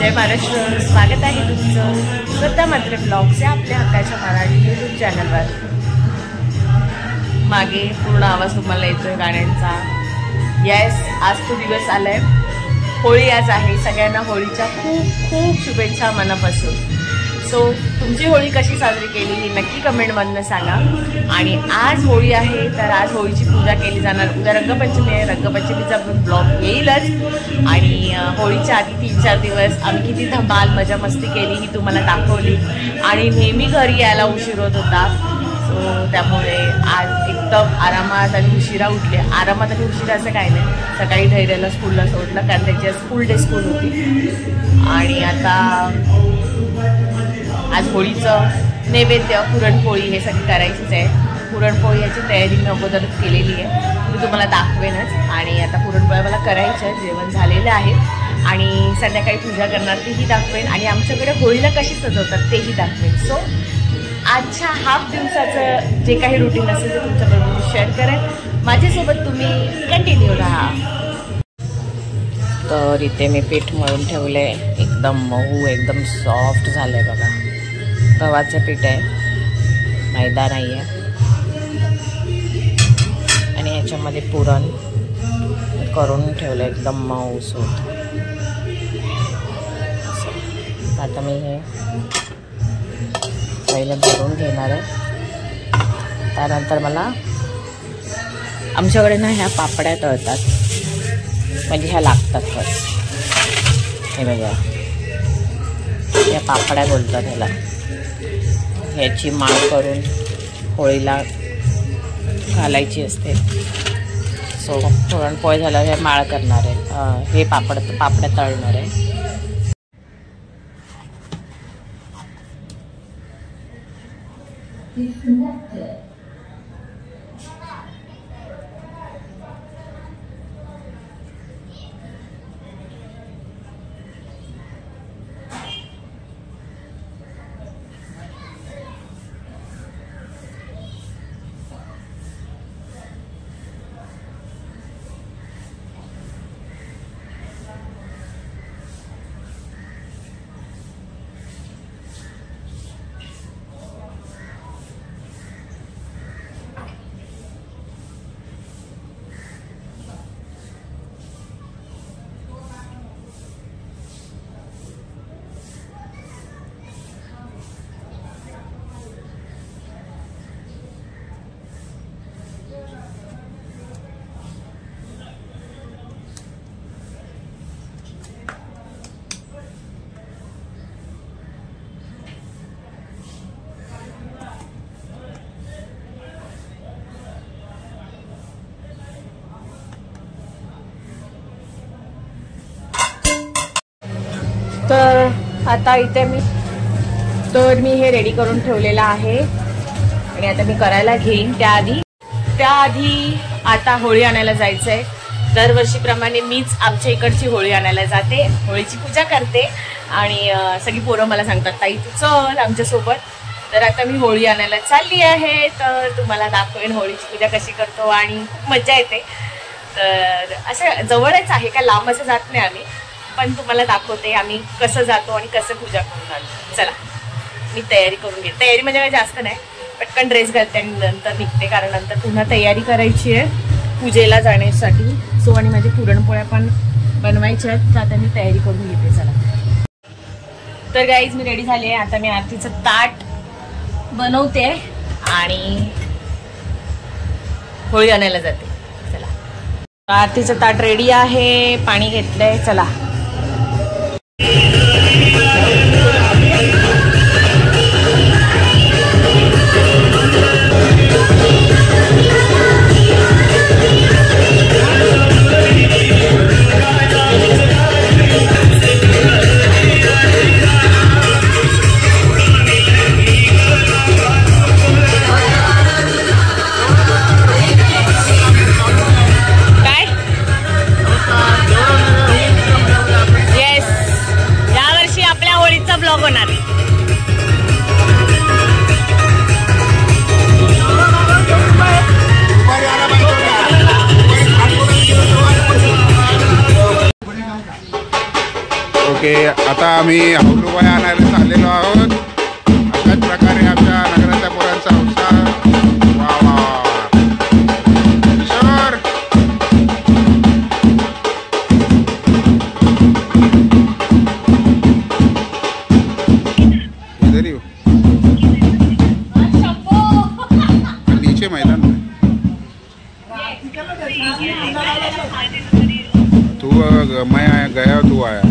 जय महाराष्ट्र. स्वागत आहे तुमचं श्रद्धा म्हात्रे ब्लॉग्स या आपल्या हक्काच्या मराठी यूट्यूब चॅनलवर. मागे पूर्ण आवाज तुम्हाला येतोय गाण्यांचा. येस, आज तो दिवस आलाय. होळी आज आहे. सगळ्यांना होळीच्या खूप खूप शुभेच्छा मनापासून. सो तुमची होळी कशी साजरी केली ही नक्की कमेंटमधनं सांगा. आणि आज होळी आहे तर आज होळीची पूजा केली जाणार. उद्या रंगपंचमी आहे. रंगपंचमीचा पण ब्लॉग येईलच. आणि होळीच्या आधी 3-4 दिवस आम्ही किती धमाल मजा मस्ती केली ही तुम्हाला दाखवली. आणि नेहमी घरी यायला उशीर होत होता. सो त्यामुळे आज एकदम आरामात आणि उशिरा उठले. आरामात आणि उशिरा असं काही नाही. सकाळी धैर्याला स्कूलला सोडलं कारण त्याची आज फुल डे स्कूल होती. आणि आता आज होळीचं नैवेद्य पुरणपोळी हे सगळी करायचीच आहे. पुरणपोळी याची तयारी मी अगोदरच केलेली आहे. मी तुम्हाला दाखवेनच. आणि आता पुरणपोळ्या मला करायच्या आहेत. जेवण झालेलं आहे. आणि संध्याकाळी पूजा करणार तेही दाखवेन. आणि आमच्याकडे होळीला कशी सजवतात तेही दाखवेन. सो आजच्या हाफ दिवसाचं जे काही रुटीन असेल ते तुमच्याबरोबर मी शेअर करेन. माझ्यासोबत तुम्ही कंटिन्यू राहा. तर इथे मी पीठ मळून ठेवले. एकदम मऊ एकदम सॉफ्ट झालंय बघा. गव्हाचं पीठ आहे, मैदा नाही आहे. आणि ह्याच्यामध्ये पुरण करून ठेवलं एकदम मऊसूत. आता मी हे पहिलं भरून घेणार आहे. त्यानंतर मला आमच्याकडे ना ह्या पापड्या तळतात, म्हणजे ह्या लागतात बस. हे बघा, या पापड्या बोलतात ह्याला. ह्याची माळ करून होळीला घालायची असते. सो पुरणपोळी झाल्यावर हे माळ करणार आहे. हे पापड्या तळणार आहे. तर आता इथे मी हे रेडी करून ठेवलेलं आहे. आणि आता मी करायला घेईन. त्याआधी आता होळी आणायला जायचं आहे. दरवर्षीप्रमाणे मीच आमच्या इकडची होळी आणायला जाते, होळीची पूजा करते. आणि सगळी पोरं मला सांगतात ताई तू चल आमच्यासोबत. तर आता मी होळी आणायला चालली आहे. तर तुम्हाला दाखवेन होळीची पूजा कशी करतो. आणि खूप मजा येते. तर असं जवळच आहे, का लांब असं जात नाही आम्ही, पण तुम्हाला दाखवते आम्ही कसं जातो आणि कसं पूजा करून आलो. चला मी तयारी करून घेते. तयारी म्हणजे काही जास्त नाही, पटकन ड्रेस घालते आणि नंतर निघते. कारण नंतर पुन्हा तयारी करायची आहे पूजेला जाण्यासाठी. सो आणि माझी पुरणपोळ्या पण बनवायच्या आहेत. तर आता मी तयारी करून घेते. चला तर गाईज मी रेडी झाली आहे. आता मी आरतीचं ताट बनवते आणि होळी आणायला जाते. चला आरतीचं ताट रेडी आहे. पाणी घेतलंय. चला काय ओके, आता आम्ही हौलूबाई आणायला चाललेलो आहोत. अशाच प्रकारे आमच्या नगराच्या पोरांचा उत्साह. वा वा किशोर, इधर ही हो. नीचे मैदान में तू मैं आया गया, तू आया.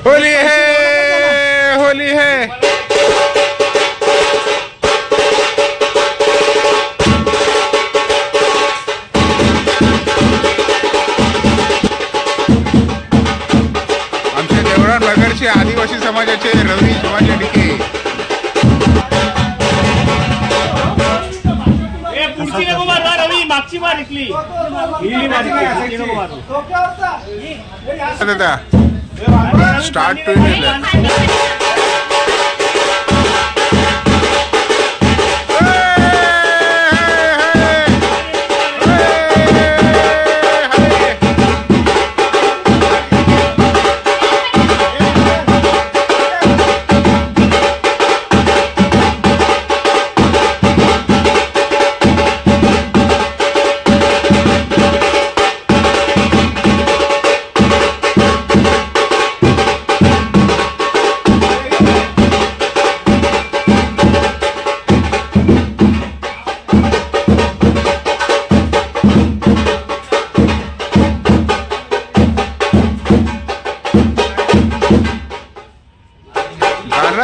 होली है, होली है. आमच्या देवळा नगरचे आदिवासी समाजाचे रवी शिवाजी डिके. रवी मागची मार इकली दादा स्टार्ट टू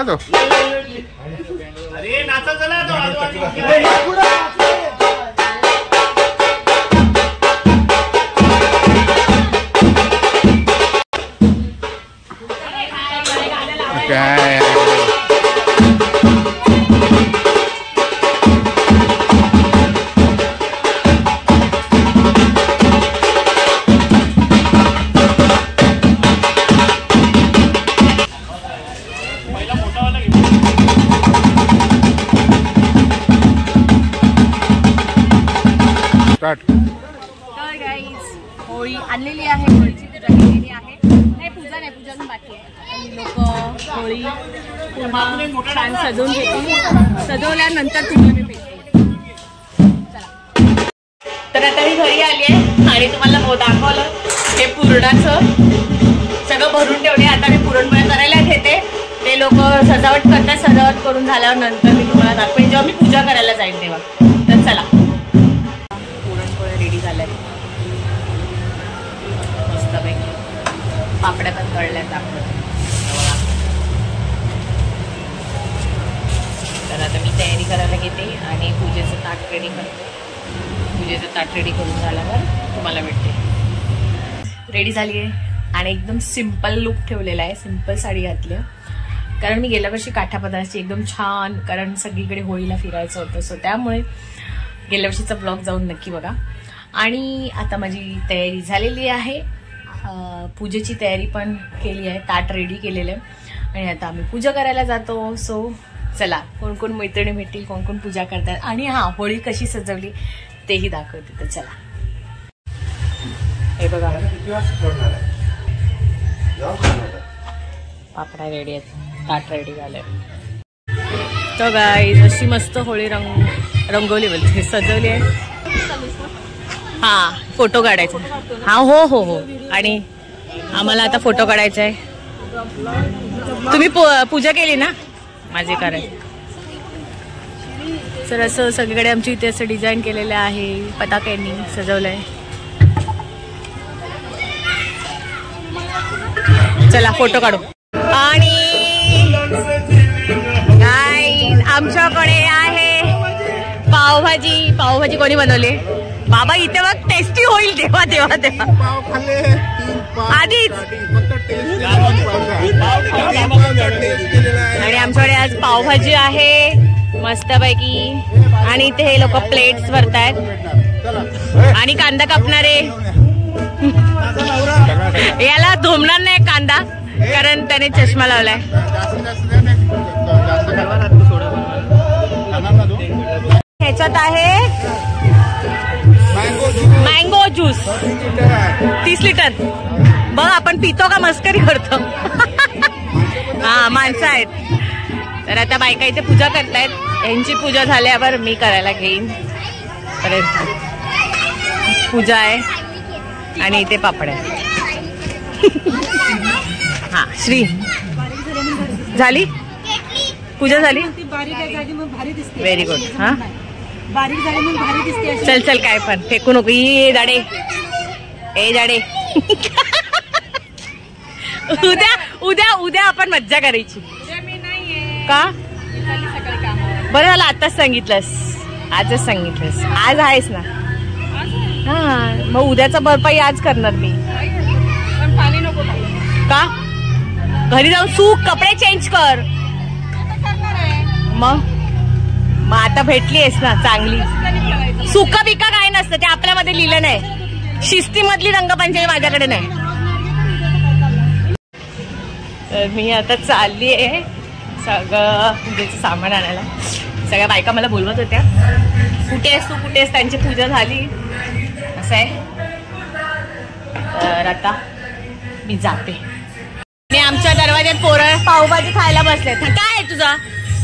तो अरे नाचा चला तो काय तर गाईज होळी आणलेली आहे, होळीची पूजा केलेली आहे. नाही पूजा नाही, पूजा पण बाकी आहे. लोक होळी पुन्हा छान सजवून घेतील. सजवल्यानंतर तुम्हाला मी भेटते. तर आता मी घरी आली आहे आणि तुम्हाला दाखवलं हे पुरणाचं सगळं भरून ठेवले. आता मी पुरणपोळ्या करायला घेते. ते लोक सजावट करतात. सजावट करून झाल्यावर नंतर मी तुम्हाला दाखवेन जेव्हा मी पूजा करायला जाईल तेव्हा. तर चला, रेडी झाल्या मस्तपैकी. पापड्या पण तळल्यात दाखवते. तर आता मी तयारी करायला घेते आणि पूजेचं ताट रेडी करते. पूजेचं ताट रेडी करून झाल्यावर तुम्हाला भेटते. रेडी झाली आहे आणि एकदम सिम्पल लुक ठेवलेला आहे. सिम्पल साडी घातली कारण मी गेल्या वर्षी काठापदराची एकदम छान, कारण सगळीकडे होळीला फिरायचं होतं. सो त्यामुळे गेल्या वर्षीचा ब्लॉग जाऊन नक्की बघा. आणि आता माझी तयारी झालेली आहे. पूजेची तयारी पण केली आहे. ताट रेडी केलेलं आहे आणि आता आम्ही पूजा करायला जातो. सो चला, कोण कोण मैत्रिणी भेटतील, कोण कोण पूजा करतात आणि हां होळी कशी सजवली तेही दाखवते. तर चला, हे बघा पापडा रेडी आहेत, ताट रेडी झाले. तर गाईज अशी मस्त होळी रंग रंगोली बोलते सजवली आहे. हा फोटो काढायचा. हा हो हो हो. आणि आम्हाला आता फोटो काढायचा आहे. तुम्ही पूजा केली ना माझी करायची. तर असं सगळीकडे आमची इथे असं डिझाईन केलेलं आहे. पताक्यांनी सजवलंय. चला फोटो काढू. आणि आमच्याकडे आहे पावभाजी. पावभाजी कोणी बनवली बाबा? इथे बघ टेस्टी होईल तेव्हा तेव्हा तेव्हा आधीच. आणि आमच्याकडे आज पावभाजी आहे मस्तपैकी. आणि इथे हे लोक प्लेट्स भरतायत. आणि कांदा कापणारे याला धोमणार नाही कांदा कारण त्याने चष्मा लावलाय. ह्याच्यात आहे मँगो ज्यूस 30 लिटर. बघ आपण पितो का मस्करी करतो. हा माणसं आहेत. तर आता बायका इथे पूजा करतायत. यांची पूजा झाल्यावर मी करायला घेईन. पूजा आहे आणि इथे पापड आहे. हा श्री झाली पूजा झाली. Very good. हा बारीक झाली मग भारी दिसते. चल चल काय पण फेकू नको. ये दाडे ए दाडे. उद्या उद्या उद्या आपण मज्जा करायची का? बरं झालं आताच सांगितलंस. आजच सांगितलंस. आज आहेस ना. हा मग उद्याचा भरपाई आज करणार मी. पाणी नको का? घरी जाऊन सूक कपडे चेंज कर. मग आता भेटली आहेस ना चांगली. सुका बिका काय नसतं ते आपल्यामध्ये लिहिलं नाही. शिस्तीमधली रंगपंचमी माझ्याकडे नाही. तर मी आता चालली आहे सगळं पूजेचं सामान आणायला. सगळ्या बायका मला बोलवत होत्या कुठे आहेस तू कुठे आहेस. त्यांची पूजा झाली असं आहे. तर आता मी जाते. आणि आमच्या दरवाज्यात पोरं पावभाजी खायला बसले. काय आहे तुझा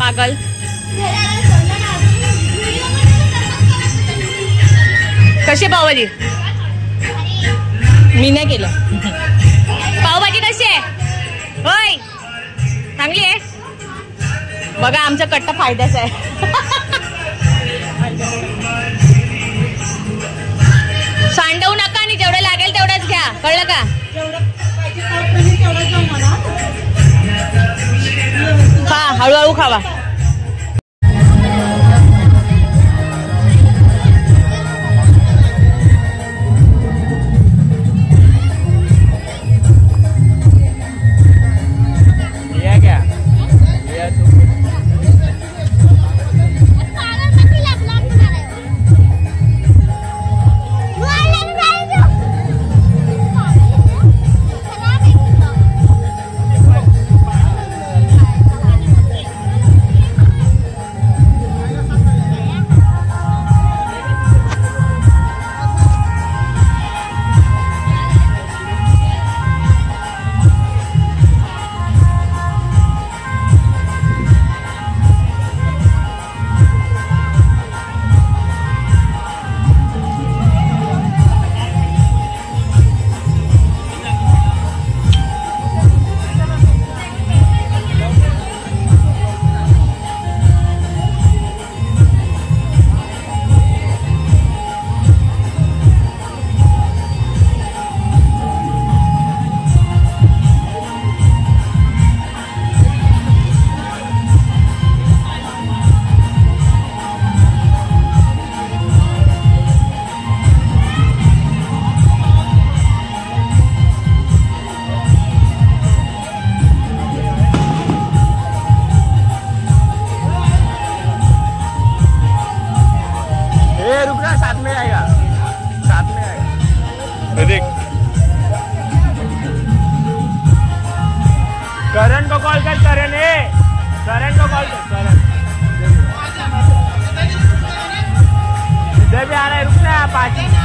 पागल? कशी पावभाजी? मी नाही केलं. पावभाजी कशी आहे होय? चांगली आहे. बघा आमचा कट्टा फायद्याचा आहे. सांडवू नका आणि जेवढं लागेल तेवढंच घ्या. कळलं का? हा हळूहळू खावा. करण को कॉल कर. करण को कॉल कर. करण इधर भी आ रहा है. रुक ना 5 मिनट.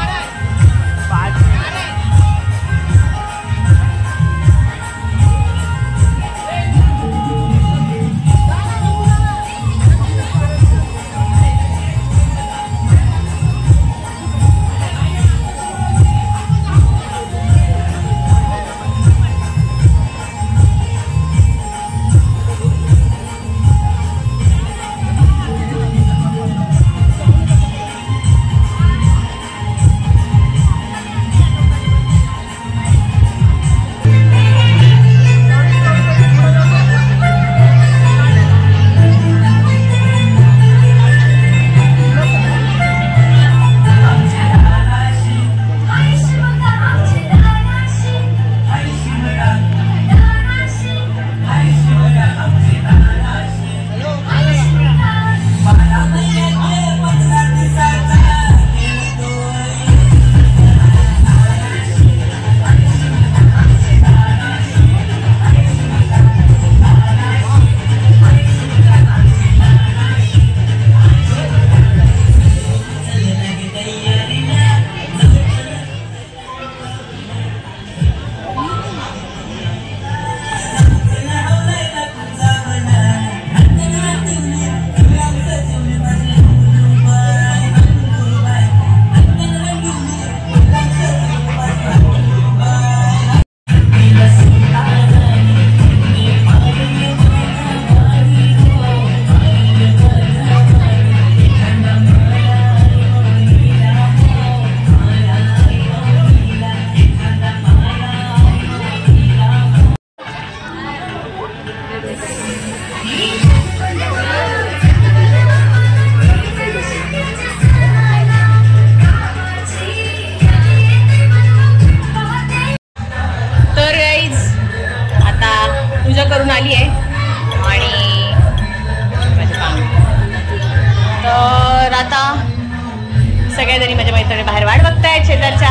सगळ्याजणी माझ्या मैत्रिणी बाहेर वाट बघतायत शेजारच्या.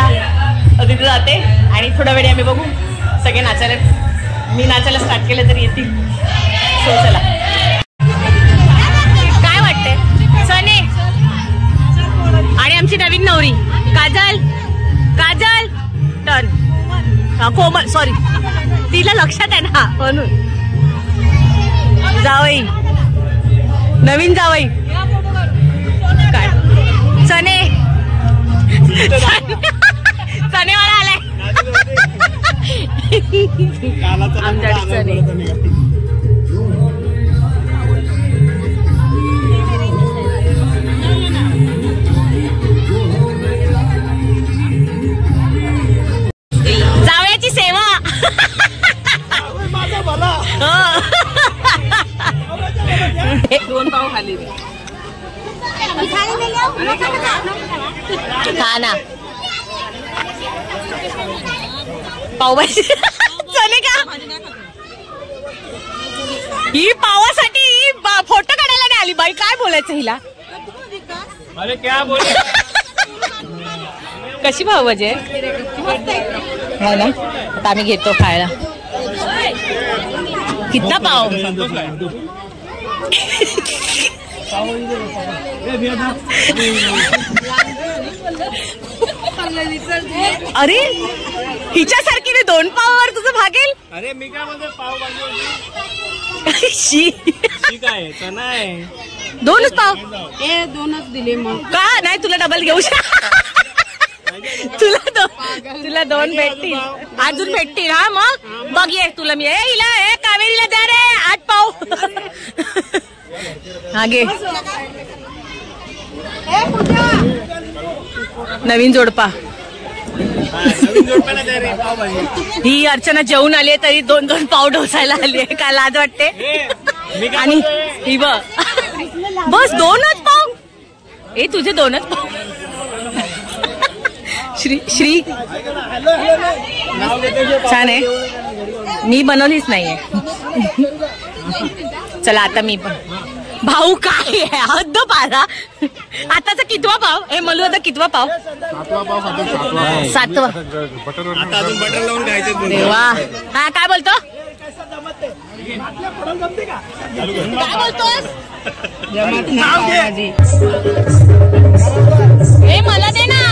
तिथे जाते आणि थोडा वेळ आम्ही बघू. सगळे नाचायला, मी नाचायला स्टार्ट केलं तरी येतील. सो चला. काय वाटतंय सने आणि आमची नवीन नवरी काजल. काजल टर्न कोमल, सॉरी तिला लक्षात आहे ना म्हणून. जावई, नवीन जावई काय सने. सनेवाला आलाय आमच्या सने. जावयाची सेवा. दोन पाव खाली खा ना पावभाजी. चले का ही पावासाठी फोटो काढायला नाही आली बाई. काय बोलायचं हिला. अरे क्या बोले. कशी पावभाजी आहे ना. आता आम्ही घेतो खायला. कितना पाव. अरे हिच्यासारखी मी 2 पावावर तुझं भागेल. अरे मी काय म्हणतो पाव शी काय चना आहे. 2च पाव. 2च दिले मग. का नाही तुला डबल घेऊ तुला 2 भेटतील. अजून भेटतील. हा मग बघ ये तुला मी हिला कावेरीला द्या रे 8 पाव. हा घे. नवीन जोडपा. ही अर्चना जेवून आली आहे तरी 2-2 पाव ढोसायला आली आहे. काय लाज वाटते. आणि ही बस 2च पाव. तुझे 2च पाव. श्री छान आहे. मी बनवलीच नाहीये. चला आता मी पण. भाऊ काय आहे हद्द पारा. आताचा कितवा पाव. हे मलू आता कितवा पाव. 7वा. बटर लावून खायचं. देवा. हा काय बोलतो. काय बोलतोस. हे मला दे ना.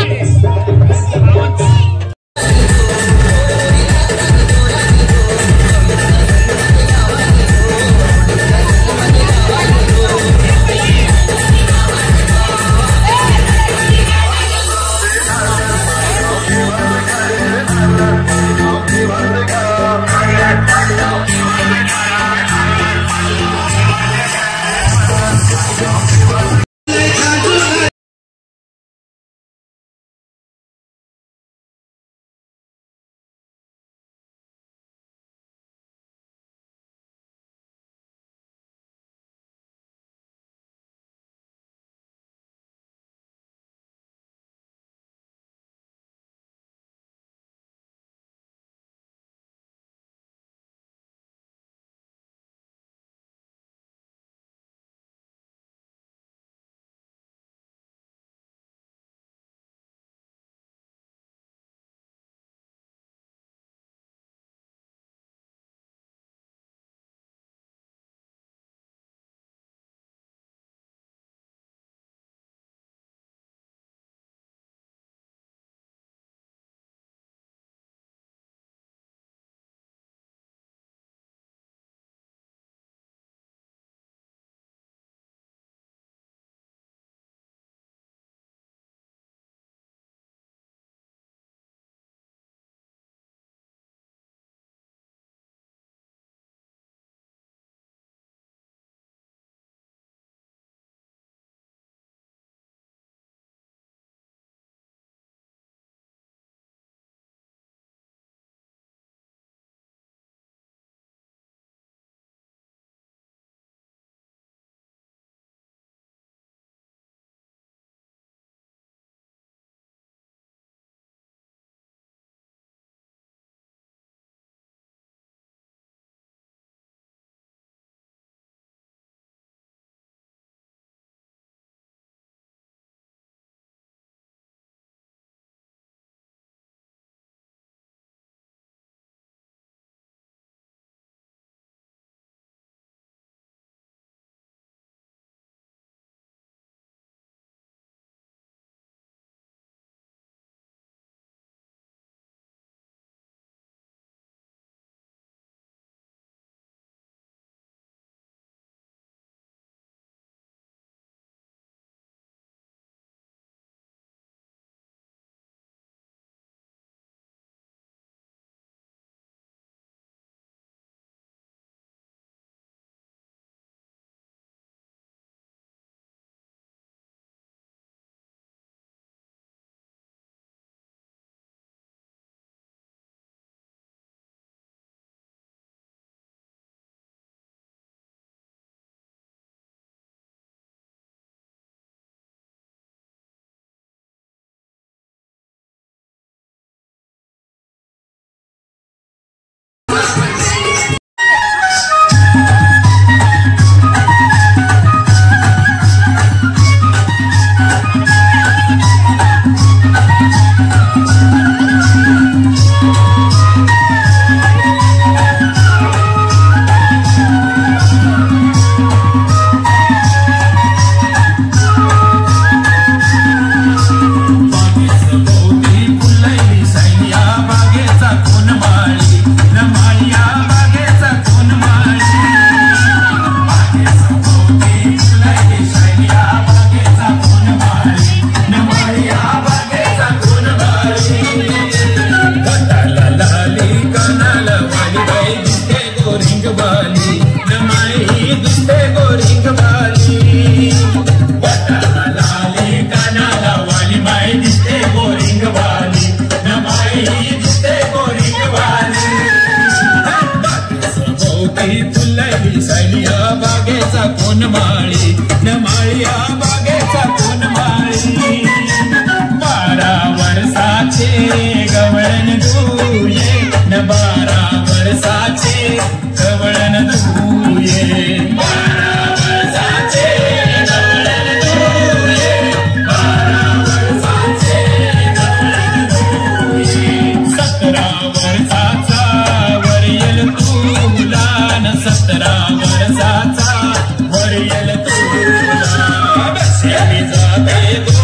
गवळण धुये न 12 वर्षाचे गवळण धुये 12 वर्षाचे गवळण धुये 12 वर्षाचे गवळण धुये 17 वर्षाचा वरील तुला न 17 वर्षाचा वरील तुला बसे मी जाते तू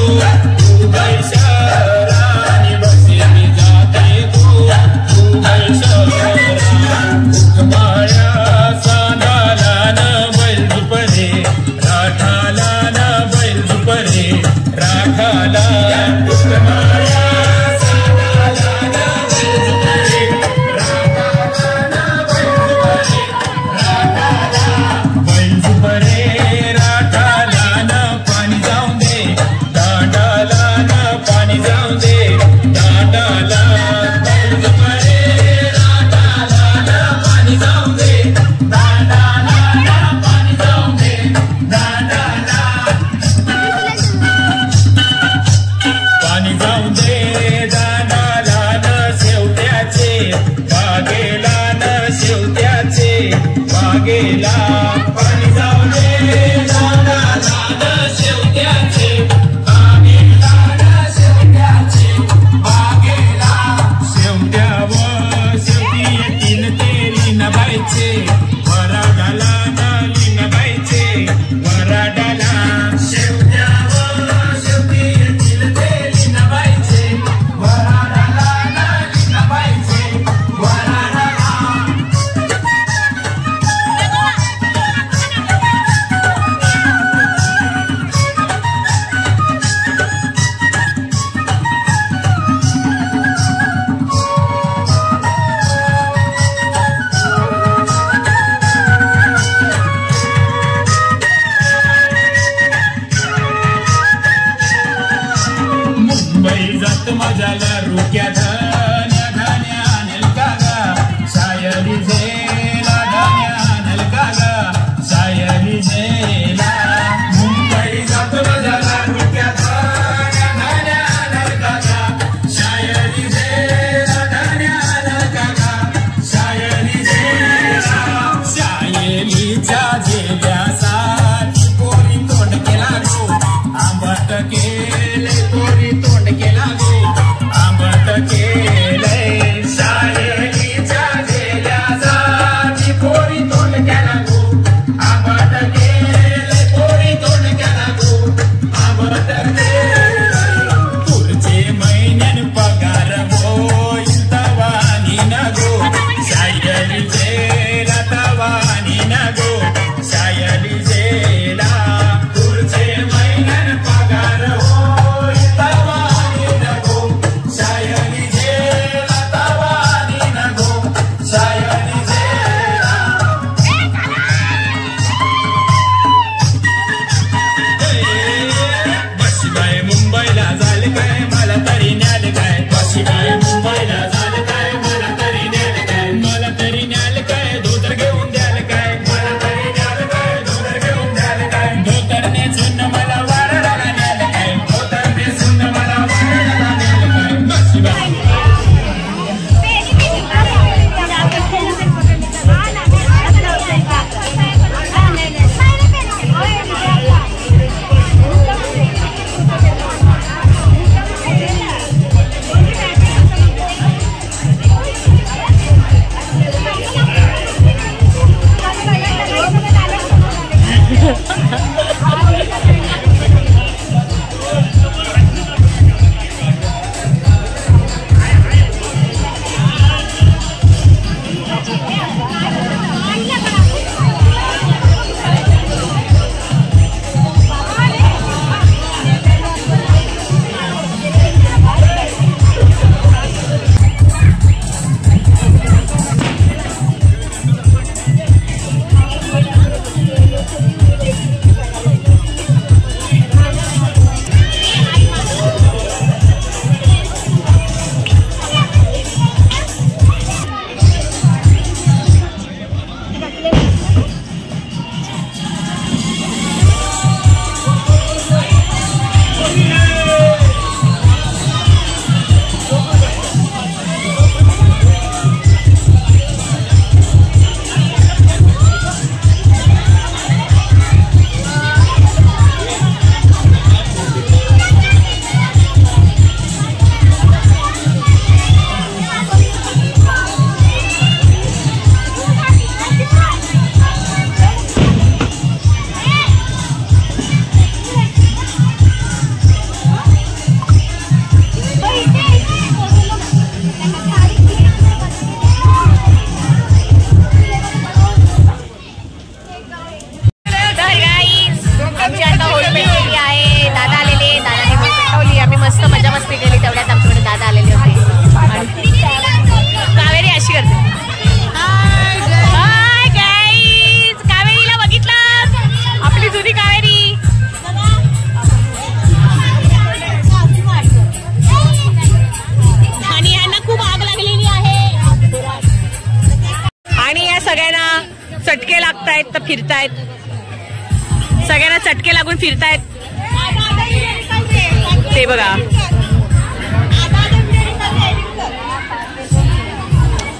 बैशारानी बसे मी जाते तू बैशारा माया सांगाला न बैल झुपरे राठाला न बैल झुपरे राठाला माया सांगाला न बैल झुपरे राठाला न बैल झुपरे राठाला न पाणी जाऊन दे दांडाला न पाणी जाऊन दे दांडाला बैल झुपरे राठाला न पाणी जाऊन दे दांडाला न पाणी जाऊन दे दांडाला पाणी जाऊन दे दांडाला न शेवट्याचे बागेला न शेवट्याचे बागेला पाणी जाऊन दे दांडाला न शेवट्याचे बागेला न शेवट्याचे बागेला शेवट्यावर शेवटी येतील ते लिनबाईचे वराडाला न लिनबाईचे वराडाला शेवट्यावर शेवटी येतील ते लिनबाईचे वराडाला न लिनबाईचे वराडाला मुंबई जात माझ्याला रुक्या धान्या धान्या आणल कागा शायरी झेला धान्या आणल कागा शायरी झेला मुंबई जात माझ्याला रुक्या धान्या धान्या आणल कागा शायरी झेला धान्या आणल कागा शायरी झेला शायरीच्या झेल्यासाठी पोरी तोंड केला गो आंबट केले पोरी तोंड केला गो आंबट केले फिरतायत, सगळ्यांना चटके लागून फिरतायत ते बघा.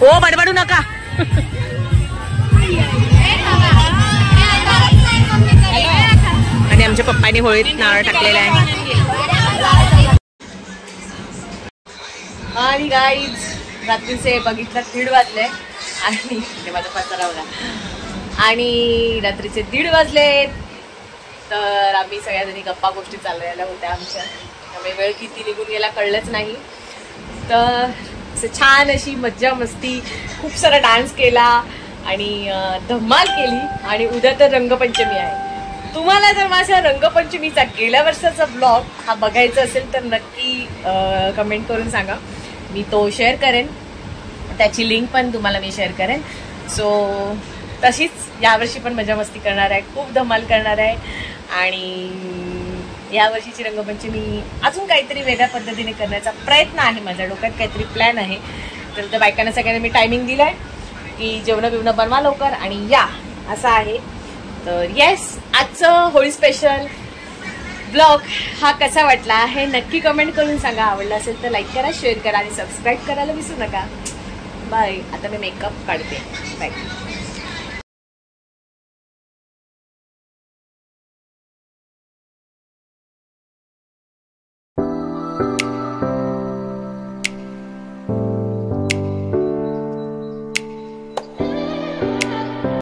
ओ बडबडू नका. आणि आमच्या पप्पांनी होळीत नारळ टाकलेला आहे. आणि गाईज रात्रीचे बघितलं 1:30 वाजले आणि माझा पत्ता बघा. आणि रात्रीचे 1:30 वाजले तर आम्ही सगळ्याजणी गप्पा गोष्टी चाललेल्या होत्या आमच्या, त्यामुळे वेळ किती निघून गेला कळलंच नाही. तर असं छान अशी मज्जा मस्ती, खूप सारा डान्स केला आणि धमाल केली. आणि उद्या तर रंगपंचमी आहे. तुम्हाला जर माझ्या रंगपंचमीचा गेल्या वर्षाचा ब्लॉग हा बघायचा असेल तर नक्की कमेंट करून सांगा, मी तो शेअर करेन. त्याची लिंक पण तुम्हाला मी शेअर करेन. सो तशीच यावर्षी पण मजा मस्ती करणार आहे, खूप धमाल करणार आहे. आणि यावर्षीची रंगपंचमी अजून काहीतरी वेगळ्या पद्धतीने करण्याचा प्रयत्न आहे, माझ्या डोक्यात काहीतरी प्लॅन आहे. तर त्या बायकांना सगळ्यांना मी टायमिंग दिलं आहे की जेवणं बिवणं बनवा लवकर आणि या, असं आहे. तर येस, आजचं होळी स्पेशल ब्लॉग हा कसा वाटला हे नक्की कमेंट करून सांगा. आवडला असेल तर लाईक करा, शेअर करा आणि सबस्क्राईब करायला विसरू नका. बाय. आता मी मेकअप काढते. बाय.